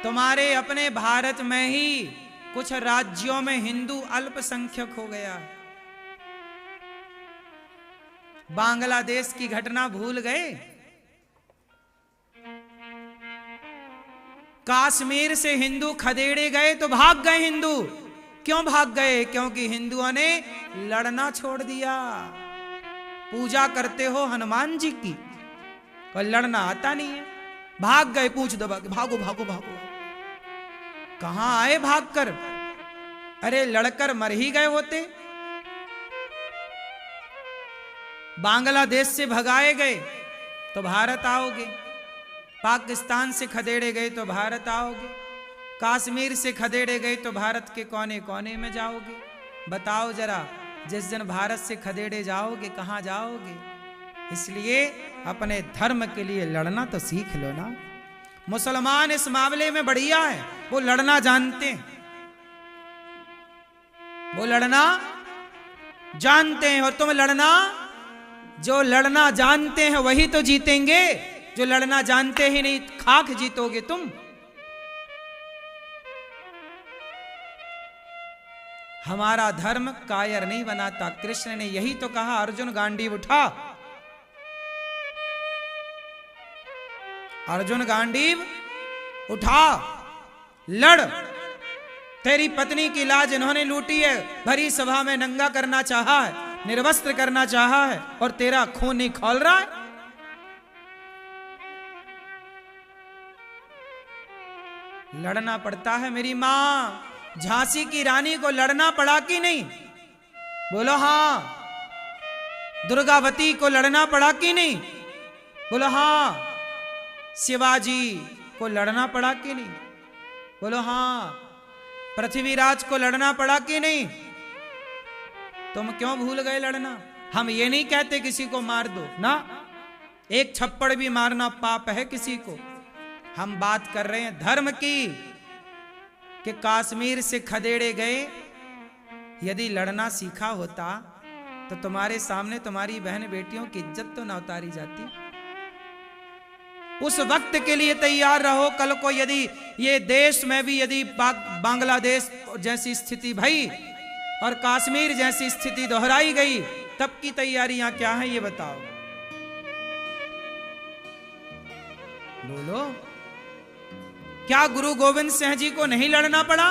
तुम्हारे अपने भारत में ही कुछ राज्यों में हिंदू अल्पसंख्यक हो गया। बांग्लादेश की घटना भूल गए? कश्मीर से हिंदू खदेड़े गए तो भाग गए हिंदू। क्यों भाग गए? क्योंकि हिंदुओं ने लड़ना छोड़ दिया। पूजा करते हो हनुमान जी की और लड़ना आता नहीं है, भाग गए पूछ दबा के, भागो भागो भागो। कहां आए भागकर? अरे लड़कर मर ही गए होते। बांग्लादेश से भगाए गए तो भारत आओगे, पाकिस्तान से खदेड़े गए तो भारत आओगे, कश्मीर से खदेड़े गए तो भारत के कोने कोने में जाओगे। बताओ जरा, जिस दिन भारत से खदेड़े जाओगे कहां जाओगे? इसलिए अपने धर्म के लिए लड़ना तो सीख लो ना। मुसलमान इस मामले में बढ़िया है, वो लड़ना जानते हैं, वो लड़ना जानते हैं। और तुम लड़ना, जो लड़ना जानते हैं वही तो जीतेंगे, जो लड़ना जानते ही नहीं खाक जीतोगे तुम। हमारा धर्म कायर नहीं बनाता। कृष्ण ने यही तो कहा, अर्जुन गांडीव उठा, अर्जुन गांडीव उठा, लड़। तेरी पत्नी की लाज इन्होंने लूटी है, भरी सभा में नंगा करना चाहा है, निर्वस्त्र करना चाहा है, और तेरा खून नहीं खौल रहा है। लड़ना पड़ता है। मेरी मां झांसी की रानी को लड़ना पड़ा कि नहीं? बोलो हां। दुर्गावती को लड़ना पड़ा कि नहीं? बोलो हां। शिवाजी को लड़ना पड़ा कि नहीं? बोलो हां। पृथ्वीराज को लड़ना पड़ा कि नहीं? तुम क्यों भूल गए लड़ना? हम ये नहीं कहते किसी को मार दो ना, एक छप्पड़ भी मारना पाप है किसी को। हम बात कर रहे हैं धर्म की, कि कश्मीर से खदेड़े गए, यदि लड़ना सीखा होता तो तुम्हारे सामने तुम्हारी बहन बेटियों की इज्जत तो ना उतारी जाती। उस वक्त के लिए तैयार रहो। कल को यदि ये देश में भी यदि बांग्लादेश जैसी स्थिति भई और कश्मीर जैसी स्थिति दोहराई गई, तब की तैयारियां क्या हैं ये बताओ। बोलो, क्या गुरु गोविंद सिंह जी को नहीं लड़ना पड़ा?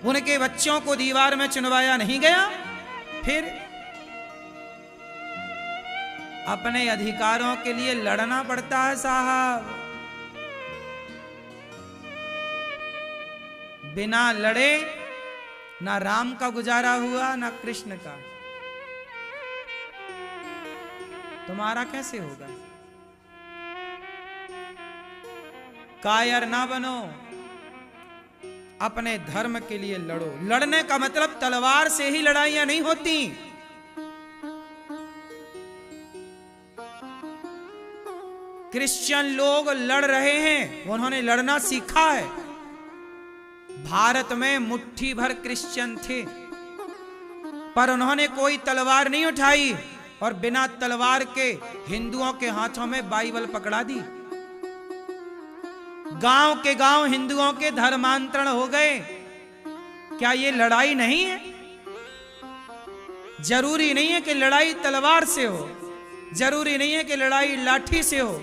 उनके बच्चों को दीवार में चुनवाया नहीं गया? फिर अपने अधिकारों के लिए लड़ना पड़ता है साहब। बिना लड़े ना राम का गुजारा हुआ ना कृष्ण का। तुम्हारा कैसे होगा? कायर ना बनो, अपने धर्म के लिए लड़ो। लड़ने का मतलब तलवार से ही लड़ाइयां नहीं होती। क्रिश्चियन लोग लड़ रहे हैं, उन्होंने लड़ना सीखा है। भारत में मुट्ठी भर क्रिश्चियन थे, पर उन्होंने कोई तलवार नहीं उठाई और बिना तलवार के हिंदुओं के हाथों में बाइबल पकड़ा दी। गांव के गांव हिंदुओं के धर्मांतरण हो गए। क्या ये लड़ाई नहीं है? जरूरी नहीं है कि लड़ाई तलवार से हो, जरूरी नहीं है कि लड़ाई लाठी से हो।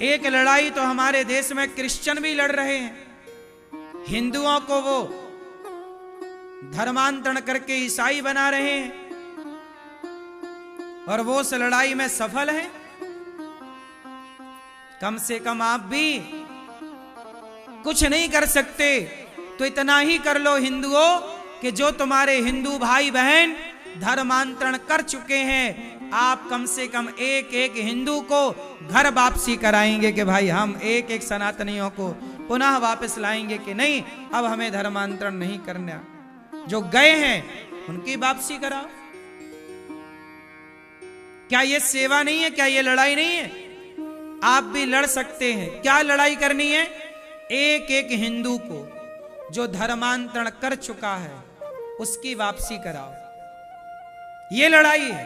एक लड़ाई तो हमारे देश में क्रिश्चियन भी लड़ रहे हैं, हिंदुओं को वो धर्मांतरण करके ईसाई बना रहे हैं, और वो उस लड़ाई में सफल है। कम से कम आप भी कुछ नहीं कर सकते तो इतना ही कर लो हिंदुओं, कि जो तुम्हारे हिंदू भाई बहन धर्मांतरण कर चुके हैं, आप कम से कम एक एक हिंदू को घर वापसी कराएंगे कि भाई हम एक एक सनातनियों को पुनः वापस लाएंगे कि नहीं, अब हमें धर्मांतरण नहीं करना। जो गए हैं उनकी वापसी कराओ। क्या ये सेवा नहीं है? क्या ये लड़ाई नहीं है? आप भी लड़ सकते हैं। क्या लड़ाई करनी है? एक एक हिंदू को जो धर्मांतरण कर चुका है उसकी वापसी कराओ, ये लड़ाई है।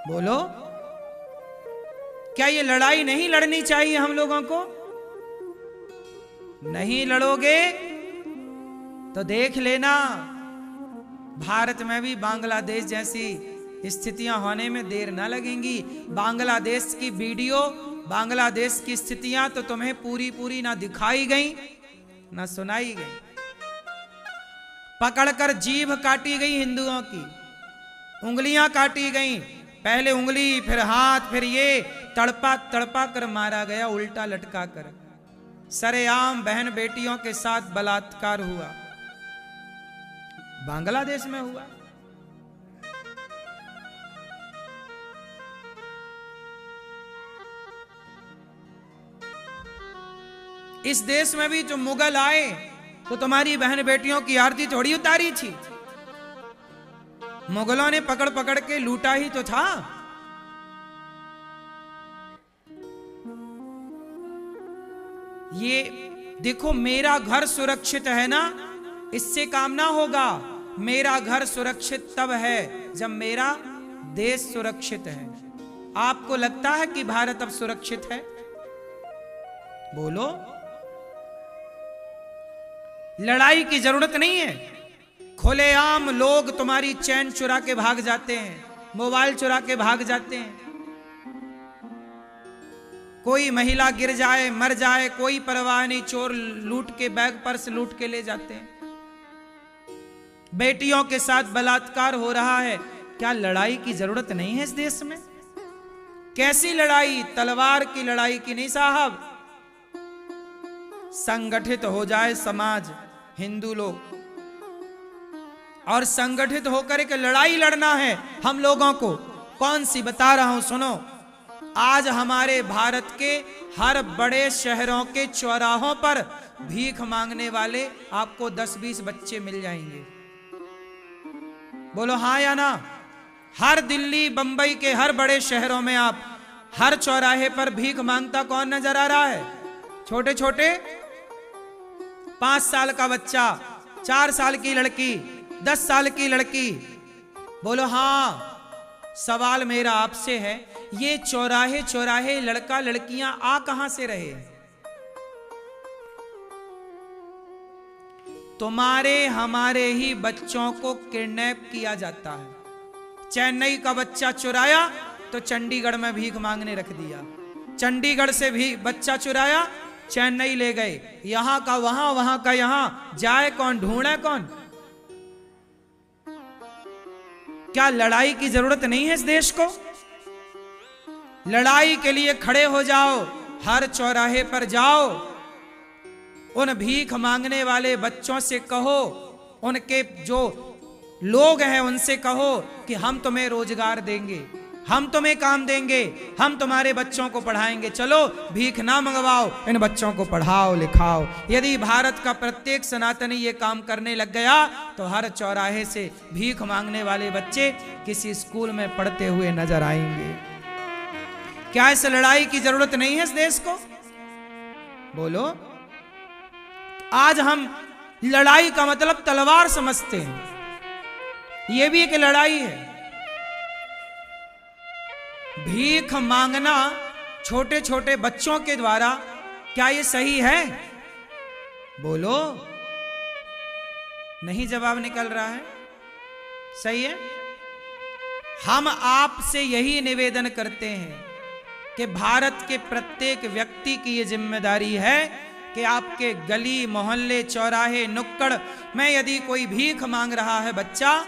बोलो, क्या ये लड़ाई नहीं लड़नी चाहिए हम लोगों को? नहीं लड़ोगे तो देख लेना, भारत में भी बांग्लादेश जैसी स्थितियां होने में देर ना लगेंगी। बांग्लादेश की वीडियो, बांग्लादेश की स्थितियां तो तुम्हें पूरी पूरी ना दिखाई गई ना सुनाई गई। पकड़कर जीभ काटी गई हिंदुओं की, उंगलियां काटी गई, पहले उंगली फिर हाथ, फिर ये तड़पा तड़पा कर मारा गया, उल्टा लटका कर। सरेआम बहन बेटियों के साथ बलात्कार हुआ, बांग्लादेश में हुआ। इस देश में भी जो मुगल आए तो तुम्हारी बहन बेटियों की आरती थोड़ी उतारी थी, मुगलों ने पकड़ पकड़ के लूटा ही तो था। ये देखो, मेरा घर सुरक्षित है ना, इससे काम ना होगा। मेरा घर सुरक्षित तब है जब मेरा देश सुरक्षित है। आपको लगता है कि भारत अब सुरक्षित है? बोलो। लड़ाई की जरूरत नहीं है। खुलेआम लोग तुम्हारी चैन चुरा के भाग जाते हैं, मोबाइल चुरा के भाग जाते हैं। कोई महिला गिर जाए, मर जाए, कोई परवाह नहीं, चोर लूट के बैग पर्स लूट के ले जाते हैं। बेटियों के साथ बलात्कार हो रहा है। क्या लड़ाई की जरूरत नहीं है इस देश में? कैसी लड़ाई? तलवार की लड़ाई की नहीं साहब। संगठित हो जाए समाज, हिंदू लोग, और संगठित होकर एक लड़ाई लड़ना है हम लोगों को। कौन सी बता रहा हूं, सुनो। आज हमारे भारत के हर बड़े शहरों के चौराहों पर भीख मांगने वाले आपको 10-20 बच्चे मिल जाएंगे। बोलो हाँ या ना? हर दिल्ली, बंबई के हर बड़े शहरों में आप हर चौराहे पर भीख मांगता कौन नजर आ रहा है? छोटे छोटे 5 साल का बच्चा, 4 साल की लड़की, 10 साल की लड़की। बोलो हाँ। सवाल मेरा आपसे है, ये चौराहे चौराहे लड़का लड़कियां आ कहां से रहे? तुम्हारे हमारे ही बच्चों को किडनैप किया जाता है। चेन्नई का बच्चा चुराया तो चंडीगढ़ में भीख मांगने रख दिया, चंडीगढ़ से भी बच्चा चुराया, चेन्नई ले गए, यहां का वहां, वहां का यहां, जाए कौन, ढूंढे कौन? क्या लड़ाई की जरूरत नहीं है इस देश को? लड़ाई के लिए खड़े हो जाओ, हर चौराहे पर जाओ, उन भीख मांगने वाले बच्चों से कहो, उनके जो लोग हैं उनसे कहो कि हम तुम्हें रोजगार देंगे, हम तुम्हें काम देंगे, हम तुम्हारे बच्चों को पढ़ाएंगे, चलो भीख ना मंगवाओ, इन बच्चों को पढ़ाओ लिखाओ। यदि भारत का प्रत्येक सनातनी ये काम करने लग गया तो हर चौराहे से भीख मांगने वाले बच्चे किसी स्कूल में पढ़ते हुए नजर आएंगे। क्या इस लड़ाई की जरूरत नहीं है इस देश को? बोलो। आज हम लड़ाई का मतलब तलवार समझते हैं, यह भी एक लड़ाई है। भीख मांगना छोटे छोटे बच्चों के द्वारा, क्या ये सही है? बोलो। नहीं जवाब निकल रहा है। सही है। हम आपसे यही निवेदन करते हैं कि भारत के प्रत्येक व्यक्ति की ये जिम्मेदारी है कि आपके गली मोहल्ले चौराहे नुक्कड़ में यदि कोई भीख मांग रहा है बच्चा,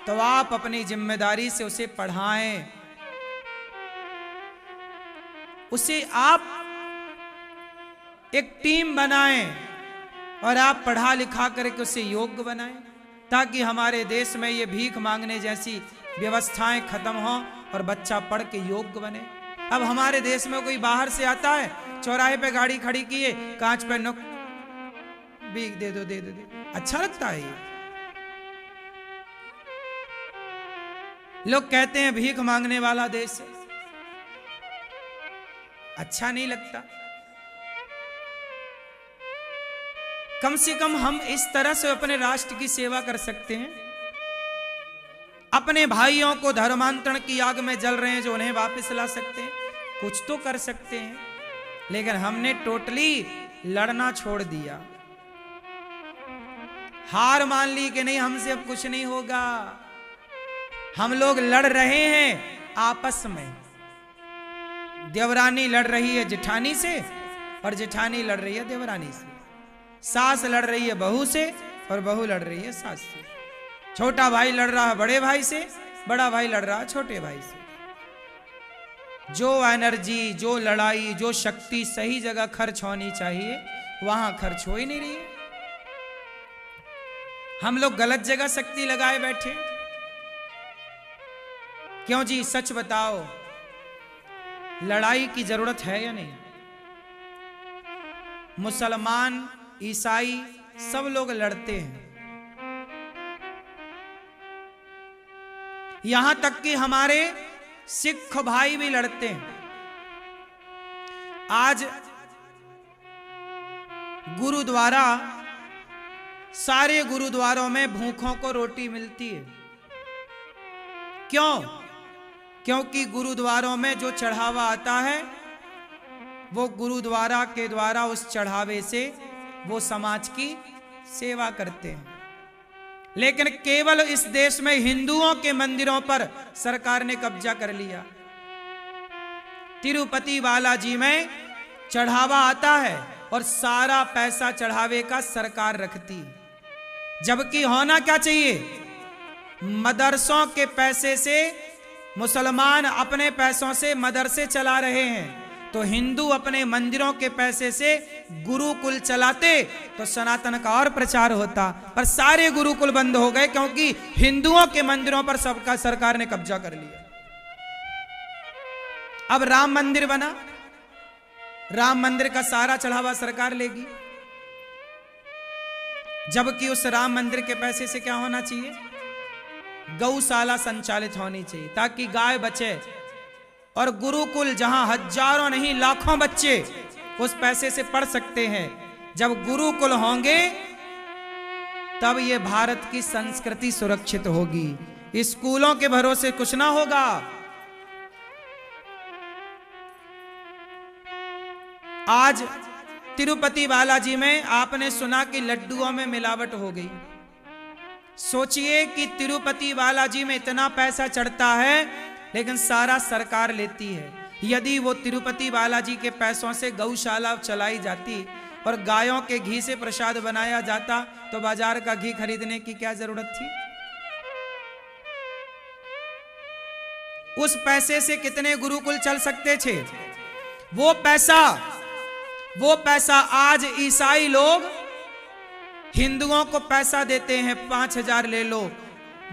तो आप अपनी जिम्मेदारी से उसे पढ़ाएं, उसे आप एक टीम बनाएं और आप पढ़ा लिखा करके उसे योग्य बनाएं, ताकि हमारे देश में ये भीख मांगने जैसी व्यवस्थाएं खत्म हों और बच्चा पढ़ के योग्य बने। अब हमारे देश में कोई बाहर से आता है, चौराहे पे गाड़ी खड़ी किए, कांच पे नुक भीख दे दो, दे दो, दे दो। अच्छा लगता है ये? लोग कहते हैं भीख मांगने वाला देश है, अच्छा नहीं लगता। कम से कम हम इस तरह से अपने राष्ट्र की सेवा कर सकते हैं। अपने भाइयों को धर्मांतरण की आग में जल रहे हैं जो उन्हें वापस ला सकते हैं। कुछ तो कर सकते हैं, लेकिन हमने टोटली लड़ना छोड़ दिया। हार मान ली कि नहीं, हमसे अब कुछ नहीं होगा। हम लोग लड़ रहे हैं आपस में। देवरानी लड़ रही है जेठानी से और जेठानी लड़ रही है देवरानी से। सास लड़ रही है बहू से और बहू लड़ रही है सास से। छोटा भाई लड़ रहा है बड़े भाई से, बड़ा भाई लड़ रहा है छोटे भाई से। जो एनर्जी, जो लड़ाई, जो शक्ति सही जगह खर्च होनी चाहिए वहां खर्च हो ही नहीं रही है। हम लोग गलत जगह शक्ति लगाए बैठे। क्यों जी, सच बताओ, लड़ाई की जरूरत है या नहीं? मुसलमान, ईसाई सब लोग लड़ते हैं। यहां तक कि हमारे सिख भाई भी लड़ते हैं। आज गुरुद्वारा, सारे गुरुद्वारों में भूखों को रोटी मिलती है। क्यों? क्योंकि गुरुद्वारों में जो चढ़ावा आता है वो गुरुद्वारा के द्वारा उस चढ़ावे से वो समाज की सेवा करते हैं। लेकिन केवल इस देश में हिंदुओं के मंदिरों पर सरकार ने कब्जा कर लिया। तिरुपति बालाजी में चढ़ावा आता है और सारा पैसा चढ़ावे का सरकार रखती, जबकि होना क्या चाहिए? मदरसों के पैसे से मुसलमान अपने पैसों से मदरसे चला रहे हैं, तो हिंदू अपने मंदिरों के पैसे से गुरुकुल चलाते तो सनातन का और प्रचार होता। पर सारे गुरुकुल बंद हो गए क्योंकि हिंदुओं के मंदिरों पर सबका सरकार ने कब्जा कर लिया। अब राम मंदिर बना, राम मंदिर का सारा चढ़ावा सरकार लेगी, जबकि उस राम मंदिर के पैसे से क्या होना चाहिए? गौशाला संचालित होनी चाहिए ताकि गाय बचे। और गुरुकुल जहां हजारों नहीं लाखों बच्चे उस पैसे से पढ़ सकते हैं। जब गुरुकुल होंगे तब ये भारत की संस्कृति सुरक्षित होगी। स्कूलों के भरोसे कुछ ना होगा। आज तिरुपति बालाजी में आपने सुना कि लड्डुओं में मिलावट हो गई। सोचिए कि तिरुपति बालाजी में इतना पैसा चढ़ता है लेकिन सारा सरकार लेती है। यदि वो तिरुपति बालाजी के पैसों से गौशाला चलाई जाती और गायों के घी से प्रसाद बनाया जाता तो बाजार का घी खरीदने की क्या जरूरत थी? उस पैसे से कितने गुरुकुल चल सकते थे? वो पैसा आज ईसाई लोग हिंदुओं को पैसा देते हैं, 5,000 ले लो,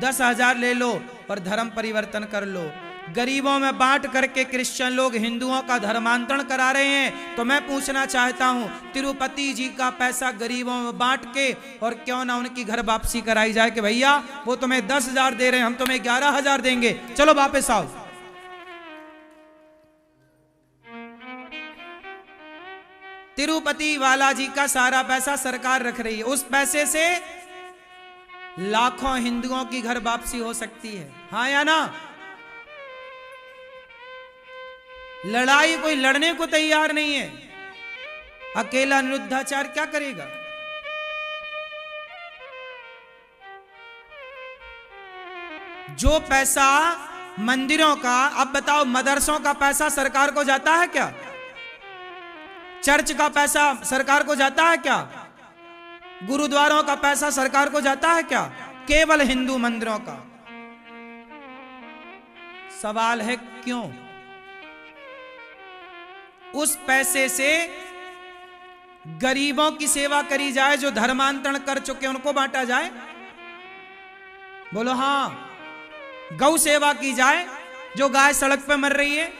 10,000 ले लो और धर्म परिवर्तन कर लो। गरीबों में बांट करके क्रिश्चियन लोग हिंदुओं का धर्मांतरण करा रहे हैं। तो मैं पूछना चाहता हूं, तिरुपति जी का पैसा गरीबों में बांट के और क्यों ना उनकी घर वापसी कराई जाए कि भैया वो तुम्हें 10,000 दे रहे हैं, हम तुम्हें 11,000 देंगे, चलो वापस आओ। तिरुपति बालाजी का सारा पैसा सरकार रख रही है। उस पैसे से लाखों हिंदुओं की घर वापसी हो सकती है, हाँ या ना? लड़ाई कोई लड़ने को तैयार नहीं है। अकेला निरुद्धाचार क्या करेगा? जो पैसा मंदिरों का, अब बताओ मदरसों का पैसा सरकार को जाता है क्या? चर्च का पैसा सरकार को जाता है क्या? गुरुद्वारों का पैसा सरकार को जाता है क्या? केवल हिंदू मंदिरों का। सवाल है क्यों? उस पैसे से गरीबों की सेवा करी जाए, जो धर्मांतरण कर चुके उनको बांटा जाए। बोलो हां। गौ सेवा की जाए, जो गाय सड़क पे मर रही है।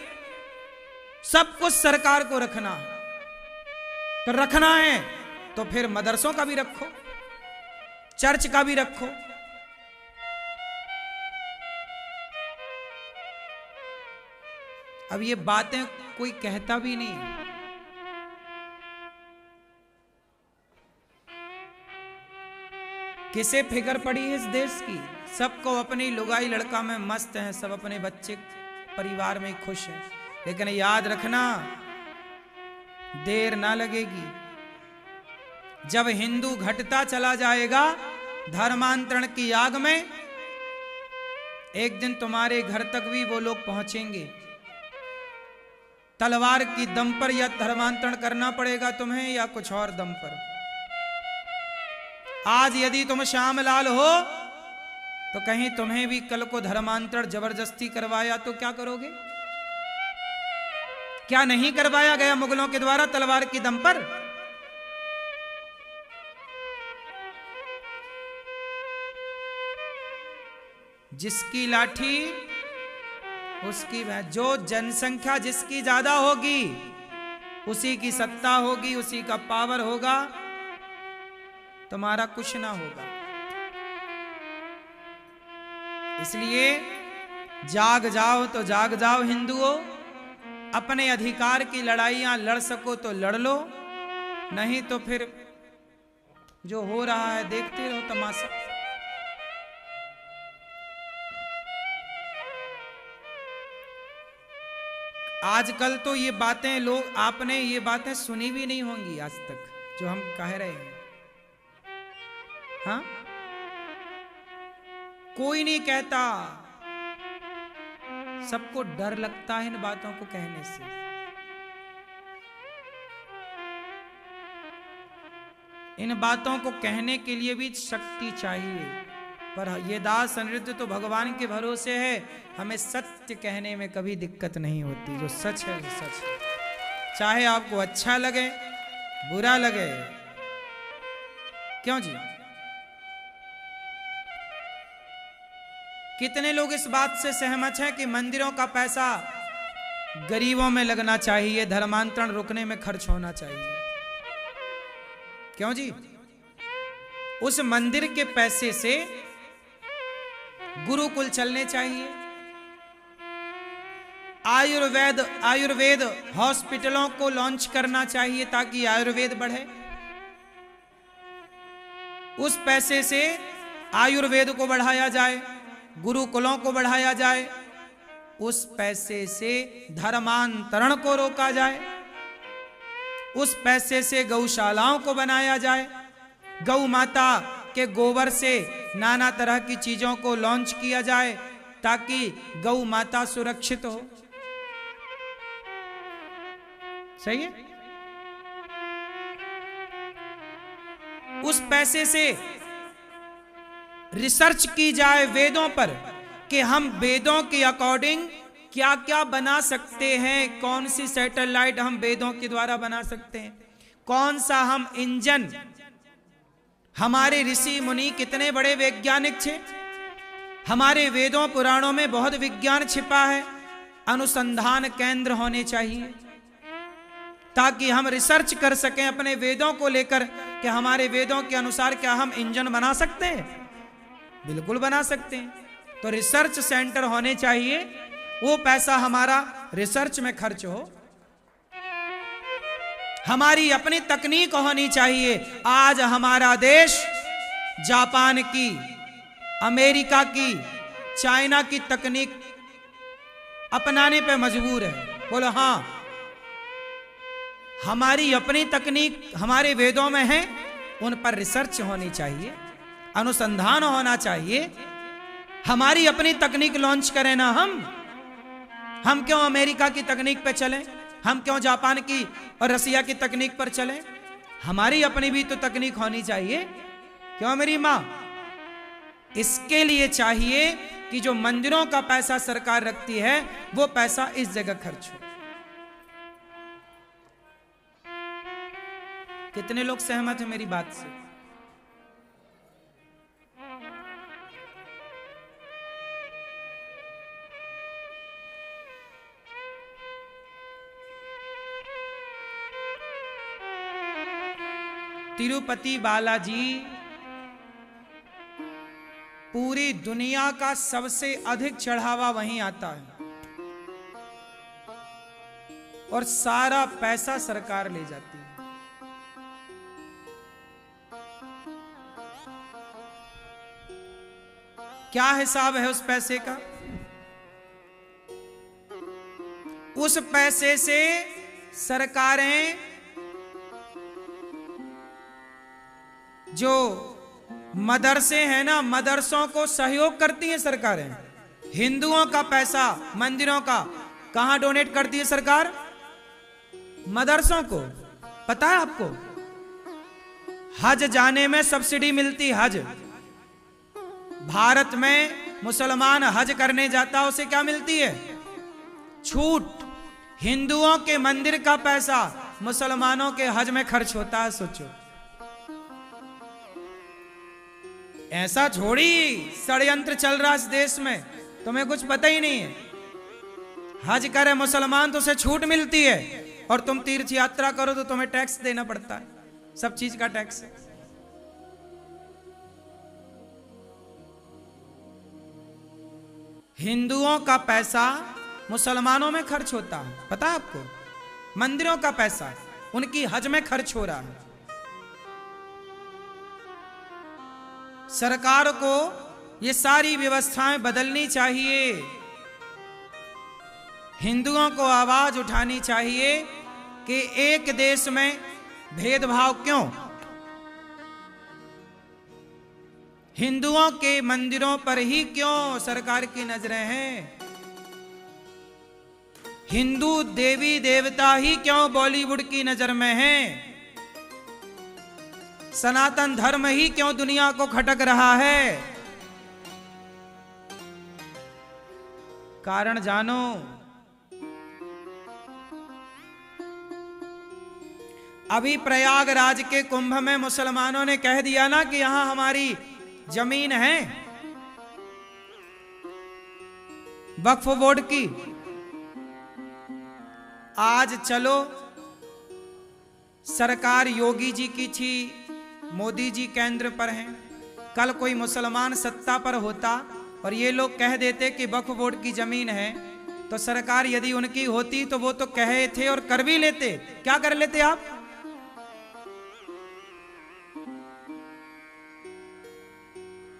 सब कुछ सरकार को रखना है। तो रखना है तो फिर मदरसों का भी रखो, चर्च का भी रखो। अब ये बातें कोई कहता भी नहीं। किसे फिक्र पड़ी है इस देश की? सबको अपनी लुगाई लड़का में मस्त हैं, सब अपने बच्चे परिवार में खुश हैं। लेकिन याद रखना देर ना लगेगी। जब हिंदू घटता चला जाएगा धर्मांतरण की आग में, एक दिन तुम्हारे घर तक भी वो लोग पहुंचेंगे। तलवार की दम पर या धर्मांतरण करना पड़ेगा तुम्हें या कुछ और दम पर। आज यदि तुम श्यामलाल हो तो कहीं तुम्हें भी कल को धर्मांतरण जबरदस्ती करवाया तो क्या करोगे? क्या नहीं करवाया गया मुगलों के द्वारा तलवार की दम पर? जिसकी लाठी उसकी जो जनसंख्या जिसकी ज्यादा होगी उसी की सत्ता होगी, उसी का पावर होगा, तुम्हारा कुछ ना होगा। इसलिए जाग जाओ तो जाग जाओ हिंदुओं, अपने अधिकार की लड़ाइयां लड़ सको तो लड़ लो, नहीं तो फिर जो हो रहा है देखते रहो तमाशा। आजकल तो ये बातें लोग, आपने ये बातें सुनी भी नहीं होंगी आज तक जो हम कह रहे हैं। हाँ, कोई नहीं कहता, सबको डर लगता है इन बातों को कहने से। इन बातों को कहने के लिए भी शक्ति चाहिए, पर ये दास अनिरुद्ध तो भगवान के भरोसे है, हमें सत्य कहने में कभी दिक्कत नहीं होती। जो सच है वो सच है, चाहे आपको अच्छा लगे बुरा लगे। क्यों जी? कितने लोग इस बात से सहमत हैं कि मंदिरों का पैसा गरीबों में लगना चाहिए, धर्मांतरण रुकने में खर्च होना चाहिए? क्यों जी? उस मंदिर के पैसे से गुरुकुल चलने चाहिए, आयुर्वेद हॉस्पिटलों को लॉन्च करना चाहिए ताकि आयुर्वेद बढ़े। उस पैसे से आयुर्वेद को बढ़ाया जाए, गुरुकुलों को बढ़ाया जाए, उस पैसे से धर्मांतरण को रोका जाए, उस पैसे से गौशालाओं को बनाया जाए, गौ माता के गोबर से नाना तरह की चीजों को लॉन्च किया जाए ताकि गौ माता सुरक्षित हो। सही है? उस पैसे से रिसर्च की जाए वेदों पर कि हम वेदों के अकॉर्डिंग क्या क्या बना सकते हैं, कौन सी सैटेलाइट हम वेदों के द्वारा बना सकते हैं, कौन सा हम इंजन। हमारे ऋषि मुनि कितने बड़े वैज्ञानिक थे, हमारे वेदों पुराणों में बहुत विज्ञान छिपा है। अनुसंधान केंद्र होने चाहिए ताकि हम रिसर्च कर सकें अपने वेदों को लेकर कि हमारे वेदों के अनुसार क्या हम इंजन बना सकते हैं? बिल्कुल बना सकते हैं। तो रिसर्च सेंटर होने चाहिए, वो पैसा हमारा रिसर्च में खर्च हो। हमारी अपनी तकनीक होनी चाहिए। आज हमारा देश जापान की, अमेरिका की, चाइना की तकनीक अपनाने पे मजबूर है। बोलो हाँ, हमारी अपनी तकनीक हमारे वेदों में है, उन पर रिसर्च होनी चाहिए, अनुसंधान होना चाहिए। हमारी अपनी तकनीक लॉन्च करें ना हम क्यों अमेरिका की तकनीक पे चलें? हम क्यों जापान की और रसिया की तकनीक पर चलें? हमारी अपनी भी तो तकनीक होनी चाहिए। क्यों मेरी मां? इसके लिए चाहिए कि जो मंदिरों का पैसा सरकार रखती है वो पैसा इस जगह खर्च हो। कितने लोग सहमत हैं मेरी बात से? तिरुपति बालाजी पूरी दुनिया का सबसे अधिक चढ़ावा वहीं आता है और सारा पैसा सरकार ले जाती है। क्या हिसाब है उस पैसे का? उस पैसे से सरकारें जो मदरसे हैं ना, मदरसों को सहयोग करती हैं सरकारें। हिंदुओं का पैसा मंदिरों का कहां डोनेट करती है सरकार? मदरसों को। पता है आपको? हज जाने में सब्सिडी मिलती। हज, भारत में मुसलमान हज करने जाता है, उसे क्या मिलती है? छूट। हिंदुओं के मंदिर का पैसा मुसलमानों के हज में खर्च होता है। सोचो, ऐसा छोड़ी षड्यंत्र चल रहा इस देश में, तुम्हें कुछ पता ही नहीं है। हज करे मुसलमान तो उसे छूट मिलती है, और तुम तीर्थ यात्रा करो तो तुम्हें टैक्स देना पड़ता है, सब चीज का टैक्स। हिंदुओं का पैसा मुसलमानों में खर्च होता है, पता है आपको? मंदिरों का पैसा उनकी हज में खर्च हो रहा है। सरकार को ये सारी व्यवस्थाएं बदलनी चाहिए। हिंदुओं को आवाज उठानी चाहिए कि एक देश में भेदभाव क्यों? हिंदुओं के मंदिरों पर ही क्यों सरकार की नजरें हैं? हिंदू देवी देवता ही क्यों बॉलीवुड की नजर में हैं? सनातन धर्म ही क्यों दुनिया को खटक रहा है? कारण जानो। अभी प्रयागराज के कुंभ में मुसलमानों ने कह दिया ना कि यहां हमारी जमीन है वक्फ बोर्ड की। आज चलो, सरकार योगी जी की थी, मोदी जी केंद्र पर हैं। कल कोई मुसलमान सत्ता पर होता और ये लोग कह देते कि वक्फ बोर्ड की जमीन है, तो सरकार यदि उनकी होती तो वो तो कहे थे और कर भी लेते। क्या कर लेते आप?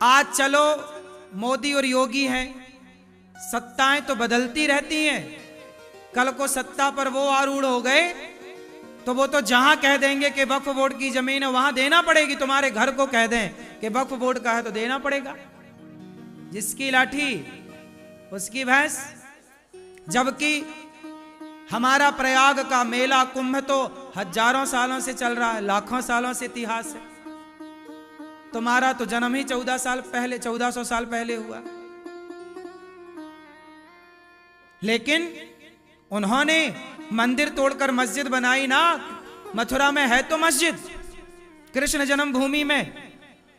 आज चलो, मोदी और योगी हैं, सत्ताएं तो बदलती रहती हैं। कल को सत्ता पर वो आरूढ़ हो गए तो वो तो जहां कह देंगे कि वक्फ बोर्ड की जमीन है वहां देना पड़ेगी। तुम्हारे घर को कह दें कि वक्फ बोर्ड का है तो देना पड़ेगा। जिसकी लाठी उसकी भैंस। जबकि हमारा प्रयाग का मेला कुंभ तो हजारों सालों से चल रहा है, लाखों सालों से इतिहास है। तुम्हारा तो जन्म ही 1400 साल पहले हुआ। लेकिन उन्होंने मंदिर तोड़कर मस्जिद बनाई ना। मथुरा में है तो मस्जिद, कृष्ण जन्मभूमि में।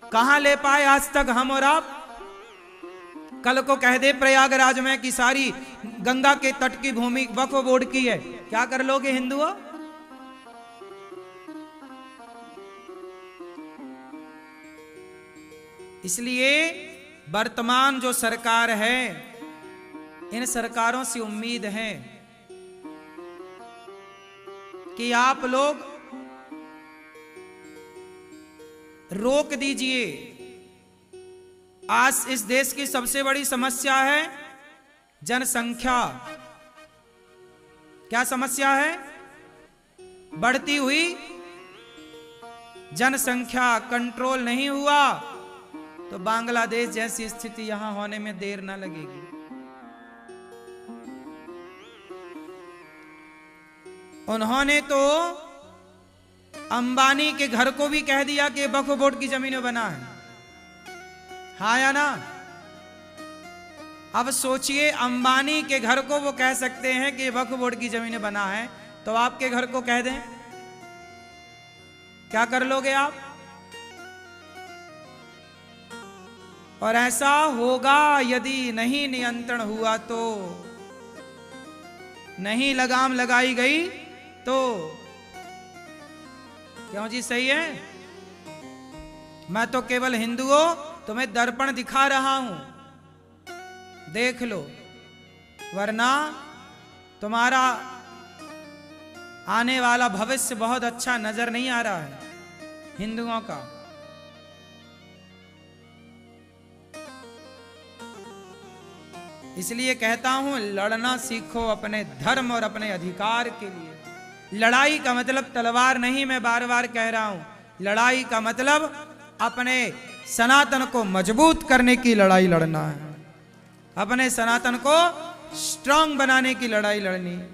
कहां ले पाए आज तक हम और आप? कल को कह दे प्रयागराज में कि सारी गंगा के तट की भूमि वक्फ बोर्ड की है, क्या कर लोगे हिंदुओं? इसलिए वर्तमान जो सरकार है, इन सरकारों से उम्मीद है कि आप लोग रोक दीजिए। आज इस देश की सबसे बड़ी समस्या है जनसंख्या। क्या समस्या है? बढ़ती हुई जनसंख्या। कंट्रोल नहीं हुआ तो बांग्लादेश जैसी स्थिति यहां होने में देर ना लगेगी। उन्होंने तो अंबानी के घर को भी कह दिया कि वक्फ बोर्ड की जमीन में बना है। हाँ या ना? अब सोचिए, अंबानी के घर को वो कह सकते हैं कि वक्फ बोर्ड की जमीन में बना है, तो आपके घर को कह दें, क्या कर लोगे आप? और ऐसा होगा यदि नहीं नियंत्रण हुआ तो, नहीं लगाम लगाई गई तो। क्यों जी? सही है। मैं तो केवल हिंदुओं तुम्हें दर्पण दिखा रहा हूं, देख लो, वरना तुम्हारा आने वाला भविष्य बहुत अच्छा नजर नहीं आ रहा है हिंदुओं का। इसलिए कहता हूं लड़ना सीखो अपने धर्म और अपने अधिकार के लिए। लड़ाई का मतलब तलवार नहीं, मैं बार बार कह रहा हूं। लड़ाई का मतलब अपने सनातन को मजबूत करने की लड़ाई लड़ना है, अपने सनातन को स्ट्रांग बनाने की लड़ाई लड़नी है।